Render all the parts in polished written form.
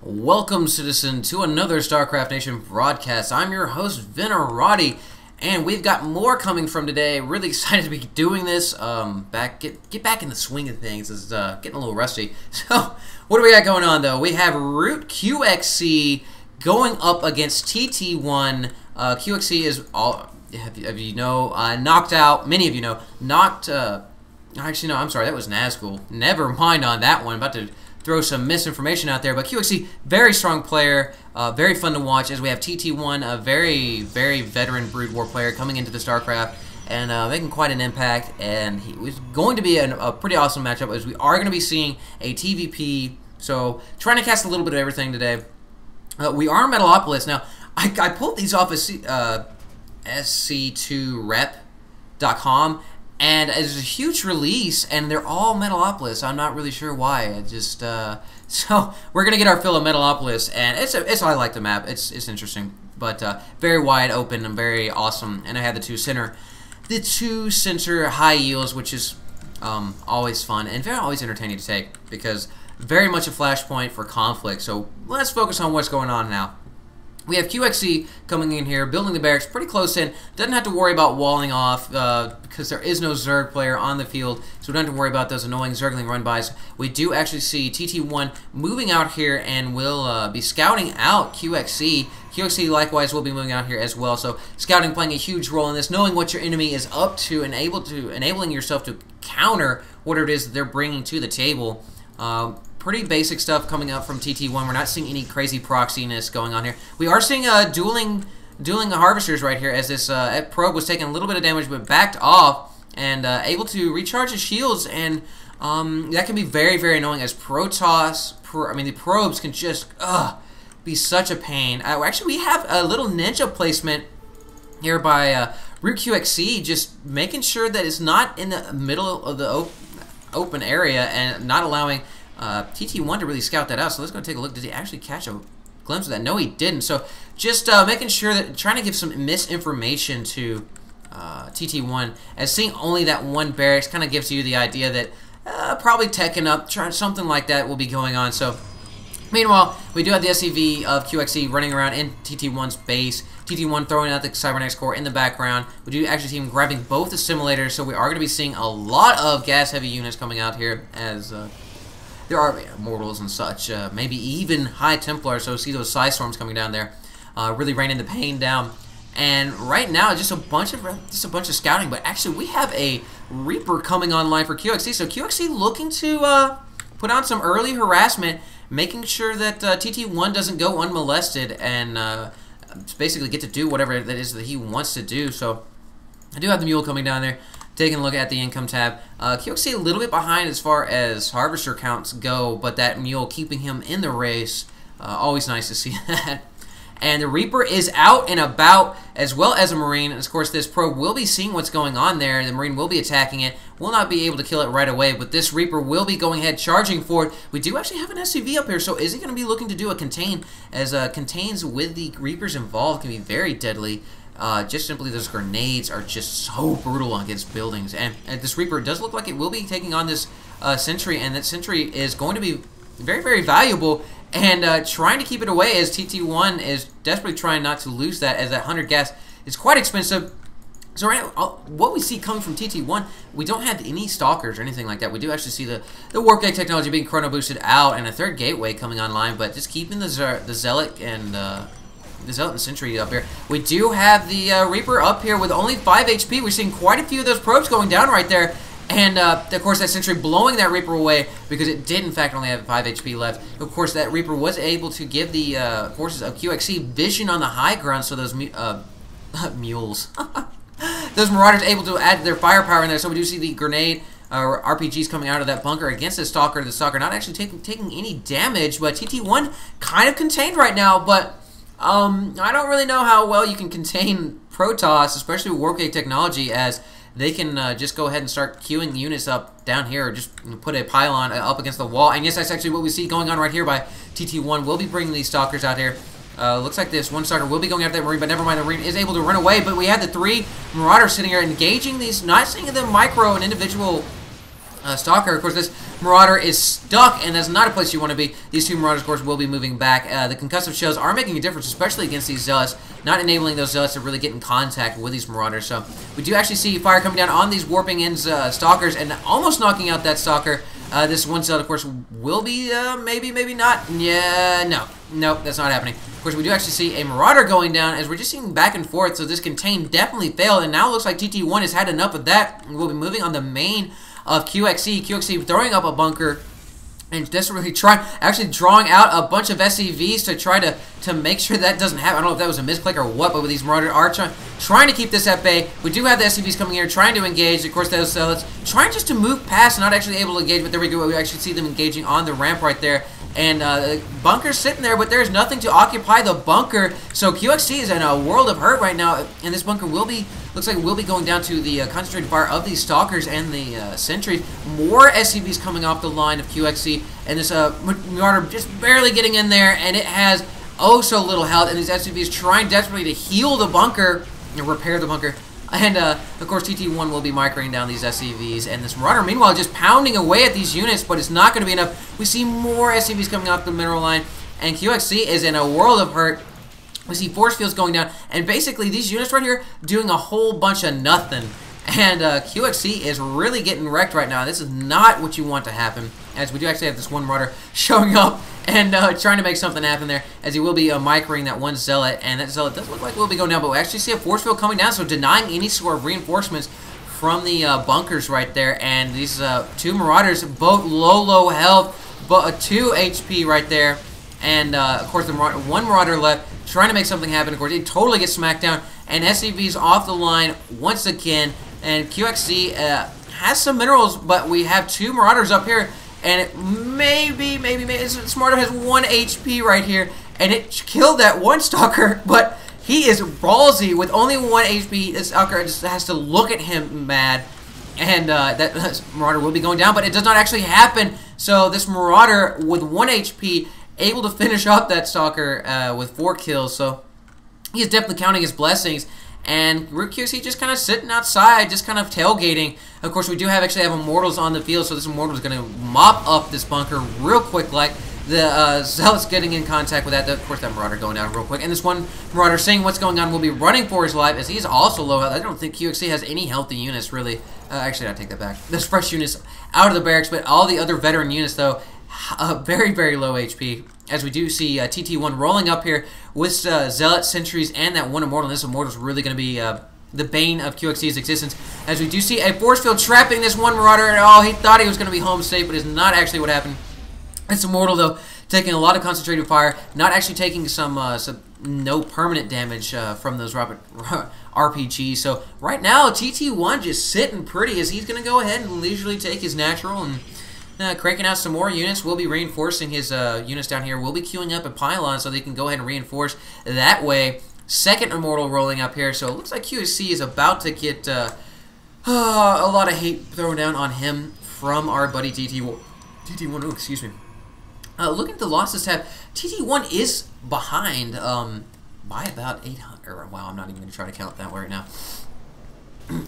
Welcome, citizen, to another Starcraft Nation broadcast. I'm your host, Venerati, and we've got more coming from today. Really excited to be doing this. Get back in the swing of things. It's getting a little rusty. So, what do we got going on, though? We have Rootqxc going up against TT1. QXC is all, knocked out. Many of you know, knocked. Actually, no, I'm sorry, that was Nazgul. Never mind on that one. About to throw some misinformation out there, but QXC, very strong player, very fun to watch, as we have TT1, a very, very veteran Brood War player coming into the StarCraft and making quite an impact, and he was going to be a pretty awesome matchup, as we are going to be seeing a TVP, so trying to cast a little bit of everything today. We are Metalopolis. Now, I pulled these off of SC2rep.com, and it's a huge release, and they're all Metalopolis. I'm not really sure why. It just so we're gonna get our fill of Metalopolis, and I like the map. It's interesting, but very wide open and very awesome. And I had the two center high yields, which is always fun and always entertaining to take, because very much a flashpoint for conflict. So let's focus on what's going on now. We have QXC coming in here, building the barracks pretty close in. Doesn't have to worry about walling off because there is no Zerg player on the field, so we don't have to worry about those annoying Zergling run-bys. We do actually see TT1 moving out here and will be scouting out QXC. QXC likewise will be moving out here as well, so scouting playing a huge role in this, knowing what your enemy is up to and enabling yourself to counter what it is that they're bringing to the table. Pretty basic stuff coming up from TT1. We're not seeing any crazy proxiness going on here. We are seeing dueling harvesters right here, as this probe was taking a little bit of damage but backed off and able to recharge his shields, and that can be very, very annoying, as the probes can just be such a pain. Actually, we have a little ninja placement here by Rootqxc, just making sure that it's not in the middle of the open area and not allowing TT1 to really scout that out. So let's go take a look. Did he actually catch a glimpse of that? No, he didn't. So just making sure that, trying to give some misinformation to TT1, as seeing only that one barracks kind of gives you the idea that probably teching up, something like that will be going on. So meanwhile, we do have the SCV of QXC running around in TT1's base. TT1 throwing out the Cybernetics core in the background. We do actually see him grabbing both the simulators, so we are going to be seeing a lot of gas-heavy units coming out here, as there are mortals and such, maybe even High Templar, so see those Psy Storms coming down there, really raining the pain down. And right now, just a bunch of scouting, but actually we have a Reaper coming online for QXC, so QXC looking to put on some early harassment, making sure that TT1 doesn't go unmolested and basically get to do whatever that is that he wants to do. So I do have the Mule coming down there, taking a look at the income tab. QXC a little bit behind as far as harvester counts go, but that Mule keeping him in the race. Always nice to see that. And the Reaper is out and about, as well as a Marine. And of course, this probe will be seeing what's going on there. The Marine will be attacking it. Will not be able to kill it right away, but this Reaper will be going ahead, charging for it. We do actually have an SCV up here, so is he going to be looking to do a contain? As contains with the Reapers involved can be very deadly. Just simply, those grenades are just so brutal against buildings. And this Reaper does look like it will be taking on this Sentry, and that Sentry is going to be very, very valuable, and trying to keep it away, as TT1 is desperately trying not to lose that, as that 100 gas is quite expensive. So right now, what we see coming from TT1, we don't have any Stalkers or anything like that. We do actually see the Warp-Gate technology being chrono boosted out, and a third gateway coming online, but just keeping the Zealot and the Zealot and Sentry up here. We do have the Reaper up here with only 5 HP. We're seeing quite a few of those probes going down right there. And, of course, that Sentry blowing that Reaper away, because it did, in fact, only have 5 HP left. Of course, that Reaper was able to give the forces of QXC vision on the high ground, so those mules, those Marauders able to add their firepower in there. So we do see the grenade RPGs coming out of that bunker against the Stalker. The Stalker not actually taking any damage, but TT1 kind of contained right now, but I don't really know how well you can contain Protoss, especially with Warp-Gate technology, as they can just go ahead and start queuing units up down here, or just put a pylon up against the wall. And yes, that's actually what we see going on right here by TT1. We'll be bringing these Stalkers out here. Looks like this one Stalker will be going after that Marine, but never mind, the Marine is able to run away. But we have the 3 Marauders sitting here engaging these, not seeing them micro and individual Stalker. Of course, this Marauder is stuck, and that's not a place you want to be. These two Marauders, of course, will be moving back. The concussive shells are making a difference, especially against these Zealots, not enabling those Zealots to really get in contact with these Marauders. So we do actually see fire coming down on these Warping Ends Stalkers, and almost knocking out that Stalker. This one Zealot, of course, will be, maybe not. Yeah, no, that's not happening. Of course, we do actually see a Marauder going down, as we're just seeing back and forth, so this contain definitely failed, and now it looks like TT1 has had enough of that, and we'll be moving on the main of QXC. QXC throwing up a bunker and desperately actually drawing out a bunch of SCVs to try to make sure that doesn't happen. I don't know if that was a misclick or what, but with these Marauders are trying to keep this at bay. We do have the SCVs coming here, trying to engage. Of course, those Zealots trying just to move past, not actually able to engage, but there we go. We actually see them engaging on the ramp right there. And the bunker's sitting there, but there's nothing to occupy the bunker. So QXC is in a world of hurt right now, and this bunker will be, looks like will be going down to the concentrated fire of these Stalkers and the Sentries. More SCVs coming off the line of QXC, and this Marauder just barely getting in there, and it has oh so little health, and these SCVs trying desperately to heal the bunker, and repair the bunker. And, of course, TT1 will be microing down these SCVs, and this Marauder, meanwhile, just pounding away at these units, but it's not going to be enough. We see more SCVs coming off the mineral line, and QXC is in a world of hurt. We see force fields going down, and basically these units right here doing a whole bunch of nothing. And QXC is really getting wrecked right now. This is not what you want to happen, as we do actually have this one Marauder showing up and trying to make something happen there, as he will be microing that one Zealot, and that Zealot does look like we'll be going down, but we actually see a force field coming down, so denying any sort of reinforcements from the bunkers right there. And these two Marauders, both low health, but 2 HP right there, and of course the one Marauder left, trying to make something happen. Of course, he totally gets smacked down, and SCV's off the line once again, and QXC has some minerals, but we have 2 Marauders up here. And it maybe this Marauder has 1 HP right here, and it killed that one Stalker, but he is ballsy with only 1 HP. This Stalker just has to look at him mad, and that Marauder will be going down, but it does not actually happen. So this Marauder with 1 HP able to finish up that Stalker with 4 kills. So he is definitely counting his blessings. And Rootqxc just kind of sitting outside, just kind of tailgating. Of course, we do actually have Immortals on the field, so this Immortal is going to mop up this bunker real quick, like the Zealots getting in contact with that. Of course, that Marauder going down real quick. And this one Marauder, seeing what's going on, will be running for his life, as he's also low health. I don't think QXC has any healthy units, really. Actually, I take that back. There's fresh units out of the barracks, but all the other veteran units, though, very low HP. As we do see TT1 rolling up here with Zealot, Sentries, and that one Immortal. And this Immortal is really going to be the bane of QXC's existence. As we do see a force field trapping this one Marauder. Oh, he thought he was going to be home safe, but it's not actually what happened. This Immortal, though, taking a lot of concentrated fire, not actually taking some no permanent damage from those RPGs. So right now, TT1 just sitting pretty, as he's going to go ahead and leisurely take his natural and cranking out some more units. We'll be reinforcing his units down here. We'll be queuing up a pylon so they can go ahead and reinforce that way. Second Immortal rolling up here. So it looks like QXC is about to get a lot of hate thrown down on him from our buddy TT1. Oh, excuse me. Looking at the losses tab, TT1 is behind by about 800. Wow, I'm not even going to try to count that right now.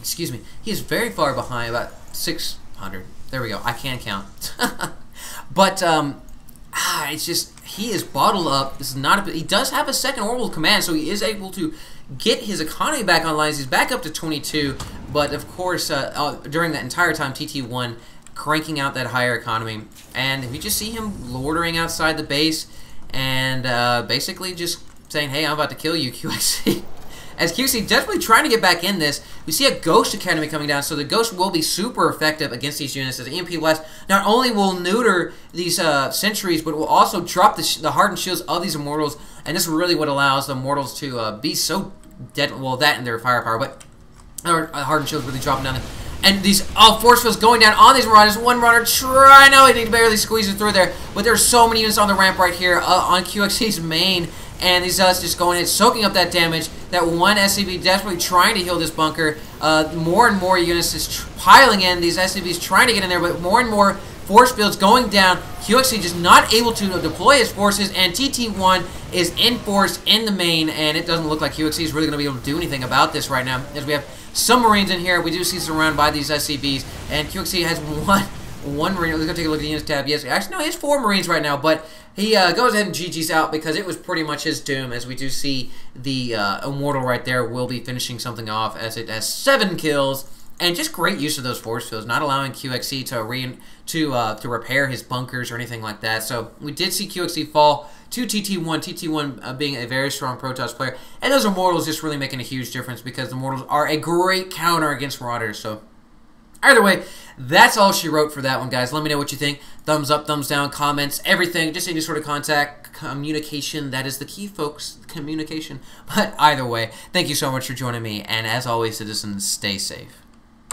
Excuse me. He is very far behind, about 600. There we go. I can count. But it's just, he is bottled up. This is not he does have a second orbital command, so he is able to get his economy back online. He's back up to 22, but of course, during that entire time, TT1 cranking out that higher economy, and we just see him loitering outside the base, and basically just saying, "Hey, I'm about to kill you, QXC." As QXC desperately trying to get back in this, we see a Ghost Academy coming down, so the Ghost will be super effective against these units, as EMP Blast not only will neuter these Sentries, but will also drop the hardened shields of these Immortals, and this is really what allows the Immortals to be so dead, well, that and their firepower, but hardened shields really dropping down there. And these force fields going down on these Marauders. One Marauder trying, no, he barely squeezes through there, but there's so many units on the ramp right here on QXC's main. And these Zealots just going in, soaking up that damage. That one SCV desperately trying to heal this bunker. More and more units just piling in. These SCVs trying to get in there, but more and more force fields going down. QXC just not able to deploy his forces, and TT1 is enforced in the main, and it doesn't look like QXC is really going to be able to do anything about this right now. As we have some Marines in here, we do see surrounded by these SCVs, and QXC has 1 Marine. Let's go take a look at the units tab. Yes, actually, no, he has 4 Marines right now, but he goes ahead and GG's out because it was pretty much his doom, as we do see the Immortal right there will be finishing something off as it has 7 kills. And just great use of those force fields, not allowing QXC to repair his bunkers or anything like that. So we did see QXC fall to TT1, TT1 being a very strong Protoss player. And those Immortals just really making a huge difference because the Immortals are a great counter against Marauders. So either way, that's all she wrote for that one, guys. Let me know what you think. Thumbs up, thumbs down, comments, everything. Just any sort of contact, communication. That is the key, folks. Communication. But either way, thank you so much for joining me. And as always, citizens, stay safe.